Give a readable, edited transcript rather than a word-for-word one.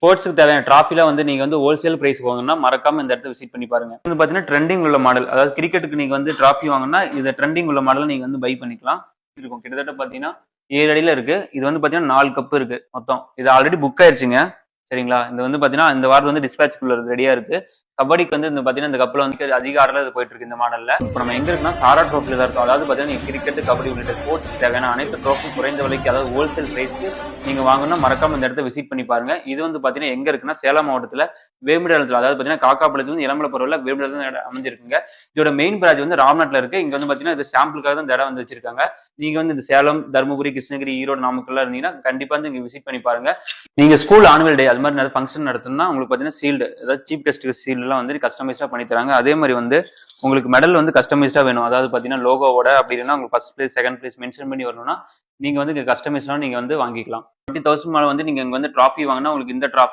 ஸ்போர்ட்ஸ்க்கு தேவையான டிராஃபிலாம் வந்து நீங்க வந்து ஹோல்சேல் பிரைஸ் வாங்கினா மறக்காம இந்த இடத்த விசிட் பண்ணி பாருங்க. வந்து பாத்தீங்கன்னா ட்ரெண்டிங் உள்ள மாடல், அதாவது கிரிக்கெட்டுக்கு நீங்க வந்து டிராஃபி வாங்கினா இது ட்ரெண்டிங் உள்ள மாடல் நீங்க வந்து பை பண்ணிக்கலாம். இருக்கும் கிட்டத்தட்ட பாத்தீங்கன்னா 7 அடியில இருக்கு. இது வந்து பாத்தீங்கன்னா 4 கப் இருக்கு மொத்தம். இது ஆல்ரெடி புக் ஆயிருச்சுங்க. சரிங்களா? இது வந்து பாத்தீங்கன்னா இந்த வாரம் வந்து டிஸ்பேட்ச்க்குள்ள ரெடியா இருக்கு. கபடிக்கு வந்து இந்த பாத்தீங்கன்னா இந்த கப்ல வந்து அதிக ஆர்டர்ல போயிட்டு இருக்கு இந்த மாடல்ல. இப்போ நம்ம எங்க இருக்குன்னா சாரா ட்ரோஃபில தான் இருக்கும். அதாவது பாத்தீங்கன்னா நீங்க கிரிக்கெட், கபடி உள்ளிட்ட ஸ்போர்ட்ஸ் தேவையான அனைத்து ட்ரோஃபி குறைந்த விலைக்கு, அதாவது ஹோல்சேல் பிரைஸ்க்கு நீங்க வாங்கணும்னா மறக்காம இந்த இடத்த விசிட் பண்ணி பாருங்க. இது வந்து பாத்தீங்கன்னா எங்க இருக்குன்னா சேலம் மாவட்டத்துல வேம்புடத்துல, அதாவது பாத்தீங்கன்னா காக்காபாளையத்துல இருந்து இளம்பலப்பூர்ல வேம்புடத்துல அமைஞ்சிருக்குங்க. இதோட மெயின் பிரான்ச் வந்து ராம்நாட்ல இருக்கு. இங்க வந்து பாத்தீங்கன்னா இது சாம்பிளுக்காக தான் இந்த இடம் வந்து வச்சிருக்காங்க. நீங்க வந்து இந்த சேலம், தருமபுரி, கிருஷ்ணகிரி, ஈரோடு, நாமக்கல்லாம் இருந்தீங்கன்னா கண்டிப்பா வந்து இங்க விசிட் பண்ணி பாருங்க. நீங்க ஸ்கூல் ஆனுவல் டே அது மாதிரி ஃபங்க்ஷன் நடத்தணும்னா உங்களுக்கு பாத்தீங்கன்னா சீல்டு, அதாவது சீப் கெஸ்ட் சீல்டு எல்லாம் வந்து கஸ்டமைஸ்டா பண்ணி தராங்க. அதே மாதிரி வந்து உங்களுக்கு மெடல் வந்து கஸ்டமைஸ்டா வேணும், அதாவது பாத்தீங்கன்னா லோகோவோட, அப்படி இல்லைன்னா உங்களுக்கு first place second place mention பண்ணி வரணும்னா நீங்க வந்து கஸ்டமைஸ்டா நீங்க வந்து வாங்கிக்கலாம். 20,000 மேல வந்து நீங்க இங்க வந்து டிராஃபி வாங்கினா உங்களுக்கு இந்த டிராஃபி